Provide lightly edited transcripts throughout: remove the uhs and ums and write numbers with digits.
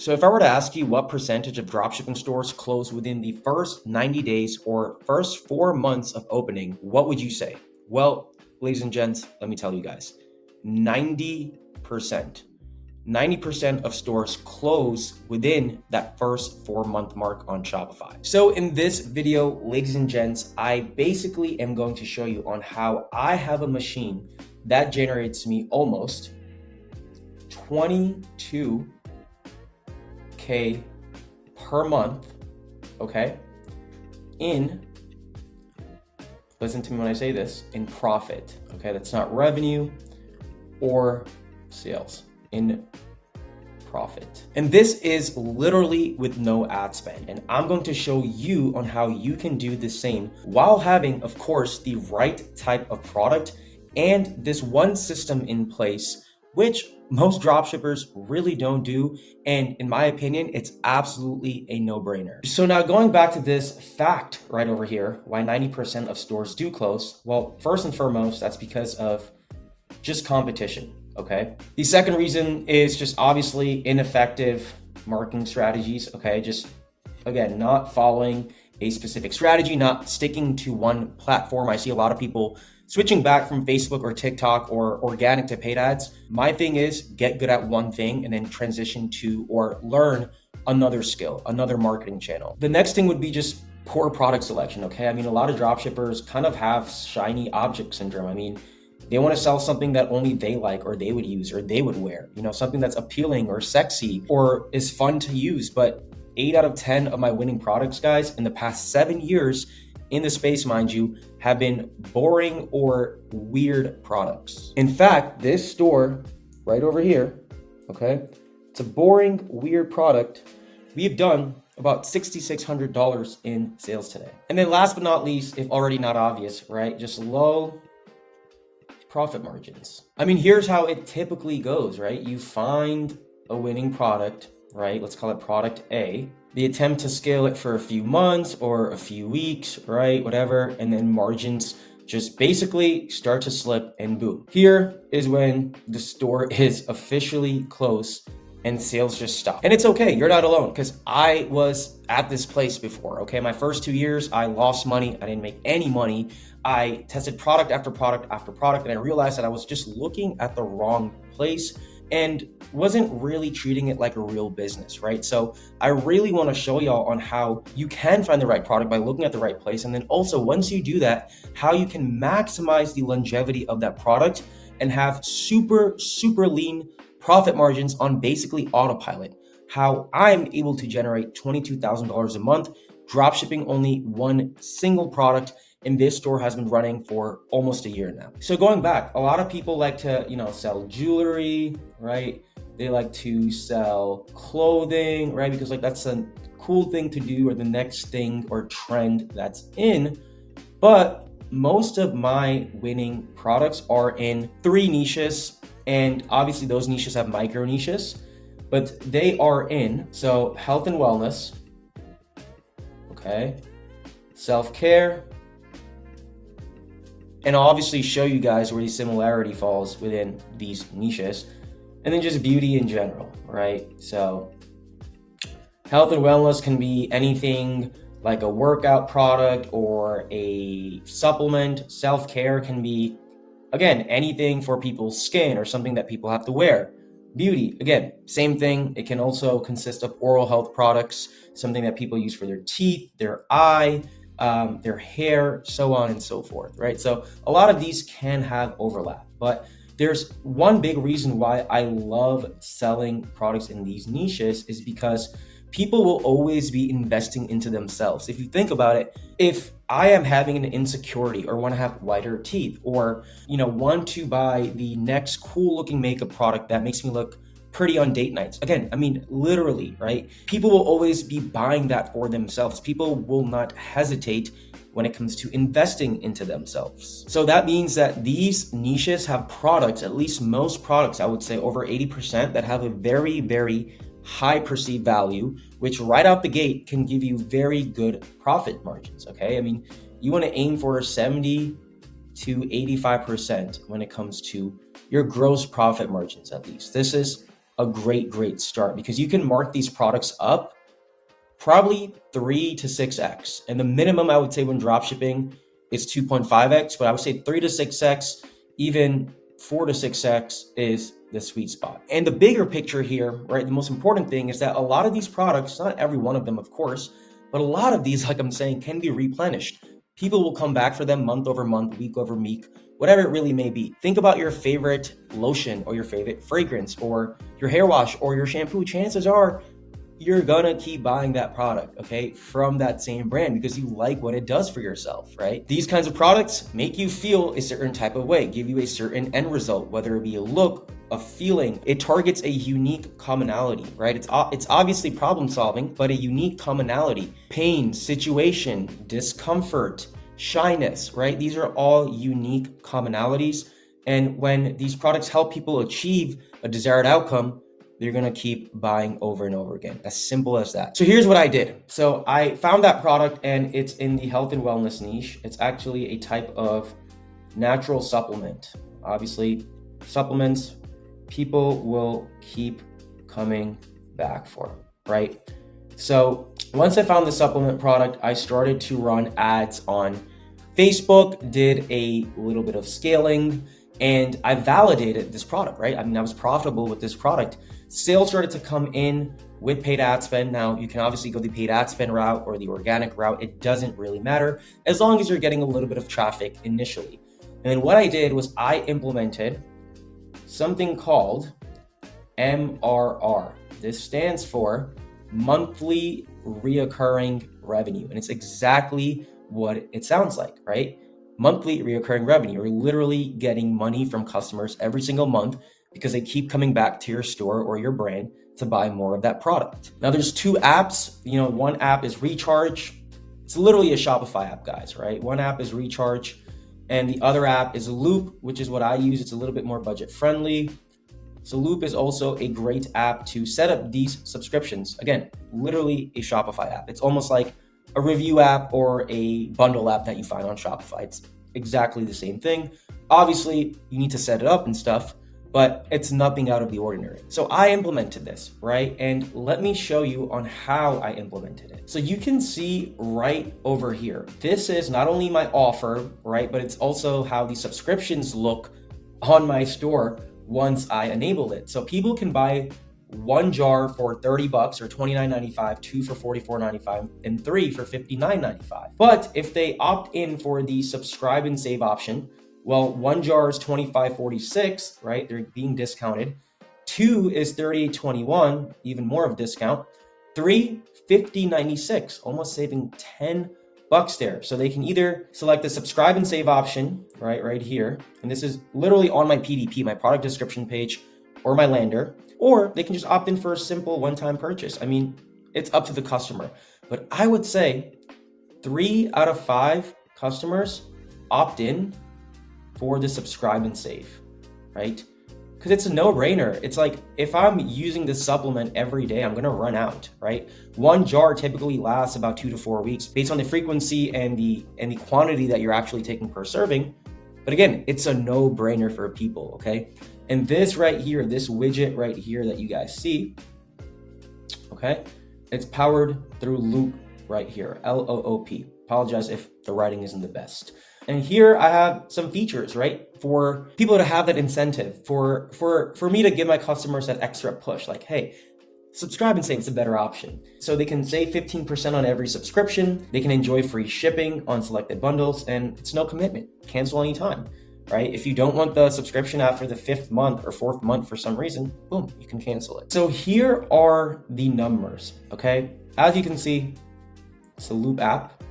So if I were to ask you what percentage of dropshipping stores close within the first 90 days or first 4 months of opening, what would you say? Well, ladies and gents, let me tell you guys, 90%. 90% of stores close within that first 4-month mark on Shopify. So in this video, ladies and gents, I basically am going to show you on how I have a machine that generates me almost 22K per month, okay? Listen to me when I say this, in profit, okay? That's not revenue or sales, in profit. And this is literally with no ad spend. And I'm going to show you on how you can do the same while having, of course, the right type of product and this one system in place, which most dropshippers really don't do. And in my opinion, it's absolutely a no-brainer. So now going back to this fact right over here, why 90% of stores do close. Well, first and foremost, that's because of just competition, okay? The second reason is just obviously ineffective marketing strategies, okay? Just, again, not following a specific strategy, not sticking to one platform. I see a lot of people switching back from Facebook or TikTok or organic to paid ads. My thing is get good at one thing and then transition to or learn another skill, another marketing channel. The next thing would be just poor product selection, okay? I mean, a lot of dropshippers kind of have shiny object syndrome. I mean, they want to sell something that only they like or they would use or they would wear, something that's appealing or sexy or is fun to use. But 8 out of 10 of my winning products, guys, in the past 7 years in the space, mind you, have been boring or weird products. In fact, this store right over here, okay, it's a boring, weird product. We've done about $6,600 in sales today. And then last but not least, if already not obvious, right, just low profit margins. I mean, here's how it typically goes, right? You find a winning product, right? Let's call it product A. The attempt to scale it for a few months or a few weeks, right? Whatever. And then margins just basically start to slip and boom. Here is when the store is officially closed and sales just stop. And it's okay, you're not alone, because I was at this place before, okay? My first 2 years, I lost money. I didn't make any money. I tested product after product after product, and I realized that I was just looking at the wrong place and wasn't really treating it like a real business, right? So I really want to show y'all on how you can find the right product by looking at the right place. And then also, once you do that, how you can maximize the longevity of that product and have super, super lean profit margins on basically autopilot. How I'm able to generate $22,000 a month, dropshipping only one single product, and this store has been running for almost a year now. So going back, a lot of people like to, sell jewelry, right? They like to sell clothing, right? Because that's a cool thing to do or the next thing or trend that's in. But most of my winning products are in 3 niches. And obviously those niches have micro niches, but they are in, so health and wellness, okay, self-care, and I'll obviously show you guys where the similarity falls within these niches, and then just beauty in general, right? So health and wellness can be anything like a workout product or a supplement. Self-care can be, again, anything for people's skin or something that people have to wear. Beauty, again, same thing. It can also consist of oral health products, something that people use for their teeth, their eye, their hair, so on and so forth, right? So a lot of these can have overlap, but there's one big reason why I love selling products in these niches is because people will always be investing into themselves. If you think about it, if I am having an insecurity or want to have whiter teeth or, want to buy the next cool looking makeup product that makes me look pretty on date nights. Again, I mean, literally, right? People will always be buying that for themselves. People will not hesitate when it comes to investing into themselves. So that means that these niches have products, at least most products, I would say over 80%, that have a very, very high perceived value, which right out the gate can give you very good profit margins, okay? I mean, you want to aim for 70 to 85% when it comes to your gross profit margins, at least. This is a great start, because you can mark these products up probably 3 to 6x. And the minimum I would say when dropshipping is 2.5x, but I would say 3 to 6x, even 4 to 6x is the sweet spot. And the bigger picture here, right, the most important thing is that a lot of these products, not every one of them, of course, but a lot of these, like I'm saying, can be replenished. People will come back for them month over month, week over week, whatever it really may be. Think about your favorite lotion or your favorite fragrance or your hair wash or your shampoo. Chances are you're gonna keep buying that product, okay, from that same brand because you like what it does for yourself, right? These kinds of products make you feel a certain type of way, give you a certain end result, whether it be a look, a feeling. It targets a unique commonality, right? It's obviously problem solving, but a unique commonality. Pain, situation, discomfort, shyness, right? These are all unique commonalities. And when these products help people achieve a desired outcome, they're gonna keep buying over and over again. As simple as that. So here's what I did. So I found that product and it's in the health and wellness niche. It's actually a type of natural supplement. Obviously, supplements people will keep coming back for, right? So once I found the supplement product, I started to run ads on Facebook, did a little bit of scaling, and I validated this product, right? I mean, I was profitable with this product. Sales started to come in with paid ad spend. Now, you can obviously go the paid ad spend route or the organic route. It doesn't really matter as long as you're getting a little bit of traffic initially. And then what I did was I implemented something called MRR. This stands for monthly reoccurring revenue. And it's exactly what it sounds like, right? Monthly reoccurring revenue. You're literally getting money from customers every single month because they keep coming back to your store or your brand to buy more of that product. Now there's two apps. One app is Recharge. It's literally a Shopify app, guys, right? One app is Recharge and the other app is Loop, which is what I use. It's a little bit more budget friendly. So Loop is also a great app to set up these subscriptions. Again, literally a Shopify app. It's almost like a review app or a bundle app that you find on Shopify. It's exactly the same thing. Obviously, you need to set it up and stuff, but it's nothing out of the ordinary. So I implemented this, right? And let me show you on how I implemented it. So you can see right over here, this is not only my offer, right? But it's also how the subscriptions look on my store once I enabled it. So people can buy one jar for $30 or $29.95, two for $44.95, and three for $59.95. But if they opt in for the subscribe and save option, well, one jar is $25.46, right? They're being discounted. Two is $38.21, even more of a discount. Three, $50.96, almost saving $10 there. So they can either select the subscribe and save option, right here. And this is literally on my PDP, my product description page, or my lander, or they can just opt in for a simple one-time purchase. I mean, it's up to the customer. But I would say 3 out of 5 customers opt in for the subscribe and save, right? Because it's a no-brainer. It's like, if I'm using this supplement every day, I'm gonna run out, right? One jar typically lasts about 2 to 4 weeks based on the frequency and the quantity that you're actually taking per serving. But again, it's a no-brainer for people, okay? And this right here, this widget right here that you guys see, okay? It's powered through Loop right here, L-O-O-P. Apologize if the writing isn't the best. And here I have some features, right? For people to have that incentive, for me to give my customers that extra push, like, hey, subscribe and save is a better option. So they can save 15% on every subscription. They can enjoy free shipping on selected bundles, and it's no commitment. Cancel anytime, right? If you don't want the subscription after the 5th month or 4th month for some reason, boom, you can cancel it. So here are the numbers, okay? As you can see, it's a Loop app.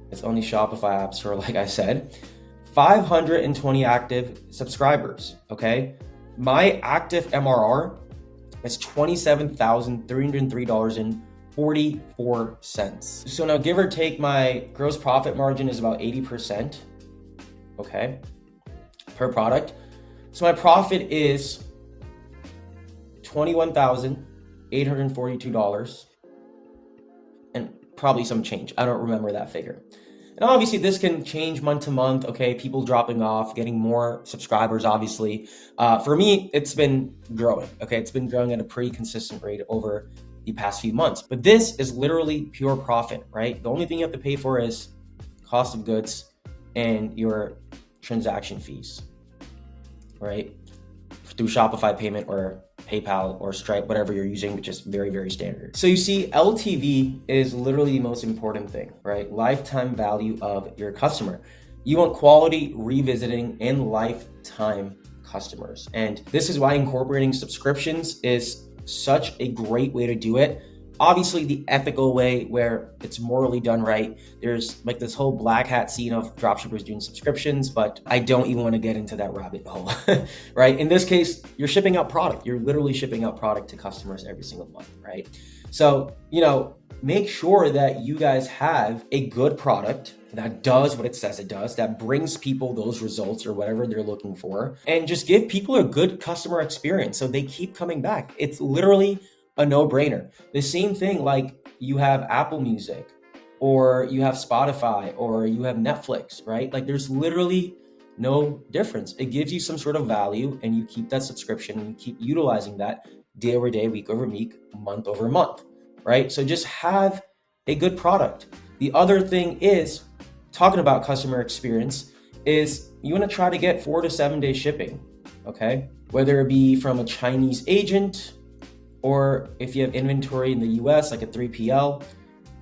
It's on the Shopify app store, like I said. 520 active subscribers, okay? My active MRR is $27,303.44. So now, give or take, my gross profit margin is about 80%, okay, per product. So my profit is $21,842 and probably some change. I don't remember that figure. And obviously this can change month to month, okay? People dropping off, getting more subscribers, obviously. For me, it's been growing, okay? It's been growing at a pretty consistent rate over the past few months. But this is literally pure profit, right? The only thing you have to pay for is cost of goods and your transaction fees, right? Through Shopify payment or PayPal or Stripe, whatever you're using, which is very, very standard. So you see, LTV is literally the most important thing, right? Lifetime value of your customer. You want quality, revisiting, and lifetime customers. And this is why incorporating subscriptions is such a great way to do it. Obviously, the ethical way where it's morally done right. There's like this whole black hat scene of dropshippers doing subscriptions, but I don't even want to get into that rabbit hole, right? In this case, you're shipping out product. You're literally shipping out product to customers every single month, right? So, make sure that you guys have a good product that does what it says it does, that brings people those results or whatever they're looking for, and just give people a good customer experience so they keep coming back. It's literally a no-brainer. The same thing like you have Apple Music or you have Spotify or you have Netflix, right? Like there's literally no difference. It gives you some sort of value and you keep that subscription and you keep utilizing that day over day, week over week, month over month, right? So just have a good product. The other thing is, talking about customer experience, is you want to try to get 4 to 7 day shipping, okay? Whether it be from a Chinese agent, or if you have inventory in the US, like a 3PL,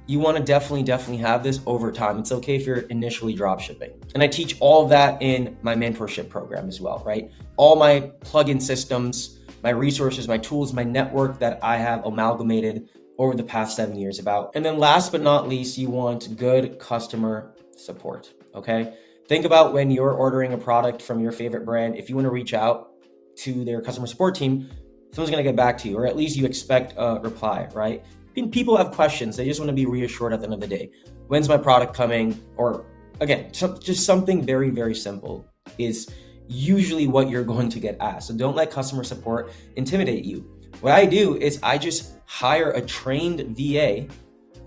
you want to definitely have this over time. It's okay if you're initially drop shipping. And I teach all of that in my mentorship program as well, right? All my plugin systems, my resources, my tools, my network that I have amalgamated over the past 7 years about. And then last but not least, you want good customer support, okay? Think about when you're ordering a product from your favorite brand, if you want to reach out to their customer support team, someone's going to get back to you, or at least you expect a reply, right? People have questions. They just want to be reassured at the end of the day. When's my product coming? Or again, just something very, very simple is usually what you're going to get asked. So don't let customer support intimidate you. What I do is I just hire a trained VA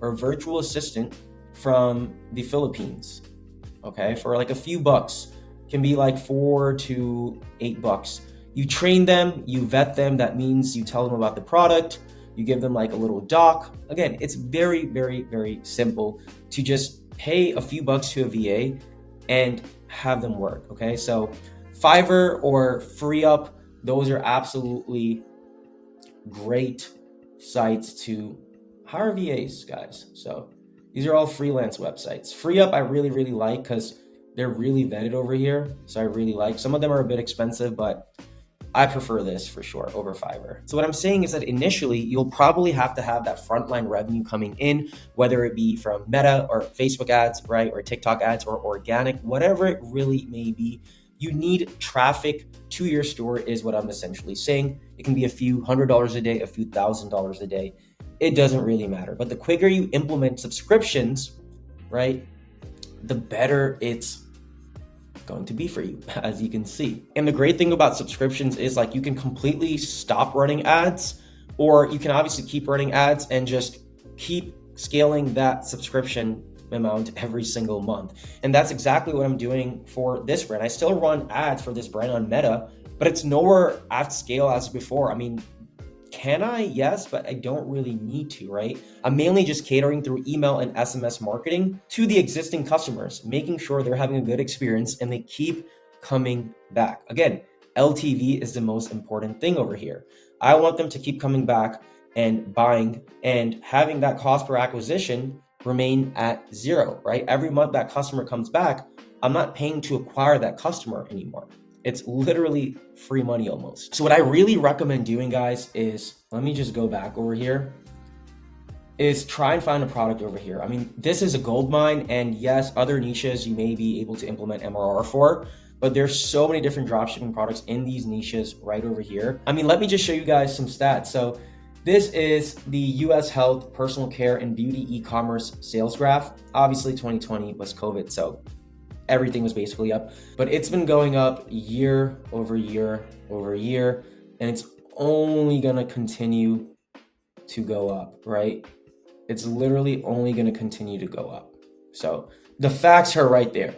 or virtual assistant from the Philippines, okay? For like a few bucks. Can be like $4 to $8. You train them, you vet them. That means you tell them about the product, you give them like a little doc. Again, it's very, very, very simple to just pay a few bucks to a VA and have them work, okay? So Fiverr or FreeUp, those are absolutely great sites to hire VAs, guys. So these are all freelance websites. FreeUp I really, really like because they're really vetted over here. So I really like, some of them are a bit expensive, but I prefer this for sure over Fiverr. So what I'm saying is that initially you'll probably have to have that frontline revenue coming in, whether it be from Meta or Facebook ads, right? Or TikTok ads or organic, whatever it really may be. You need traffic to your store is what I'm essentially saying. It can be a few $100s a day, a few $1,000s a day. It doesn't really matter. But the quicker you implement subscriptions, right, the better it's going to be for you, as you can see. And the great thing about subscriptions is like you can completely stop running ads, or you can obviously keep running ads and just keep scaling that subscription amount every single month. And that's exactly what I'm doing for this brand. I still run ads for this brand on Meta, but it's nowhere at scale as before. I mean, can I? Yes, but I don't really need to, right? I'm mainly just catering through email and SMS marketing to the existing customers, making sure they're having a good experience and they keep coming back. Again, LTV is the most important thing over here. I want them to keep coming back and buying and having that cost per acquisition remain at zero, right? Every month that customer comes back, I'm not paying to acquire that customer anymore. It's literally free money almost. So what I really recommend doing, guys, is, let me just go back over here, is try and find a product over here. I mean, this is a gold mine, and yes, other niches you may be able to implement MRR for, but there's so many different dropshipping products in these niches right over here. I mean, let me just show you guys some stats. So this is the US health, personal care, and beauty e-commerce sales graph. Obviously 2020 was COVID, so everything was basically up, but it's been going up year over year over year, and it's only gonna continue to go up, right? It's literally only gonna continue to go up. So the facts are right there.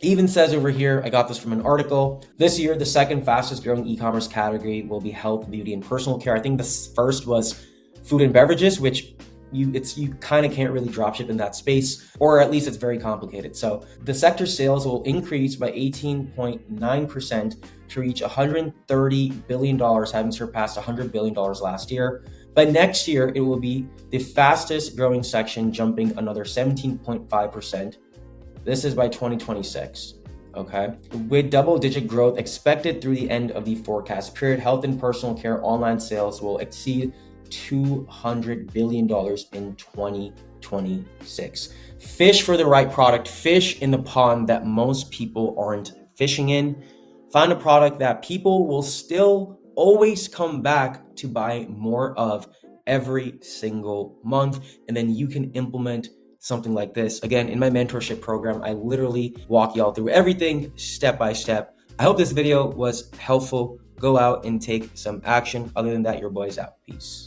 Even says over here, I got this from an article. This year, the second fastest growing e-commerce category will be health, beauty, and personal care. I think the first was food and beverages, which you kind of can't really dropship in that space, or at least it's very complicated. So the sector sales will increase by 18.9% to reach $130 billion, having surpassed $100 billion last year. By next year, it will be the fastest growing section, jumping another 17.5%. This is by 2026, okay? With double-digit growth expected through the end of the forecast period, health and personal care online sales will exceed $200 billion in 2026. Fish for the right product. Fish in the pond that most people aren't fishing in. Find a product that people will still always come back to buy more of every single month, and then you can implement something like this. Again, in my mentorship program, I literally walk y'all through everything step by step. I hope this video was helpful. Go out and take some action. Other than that, your boy's out. Peace.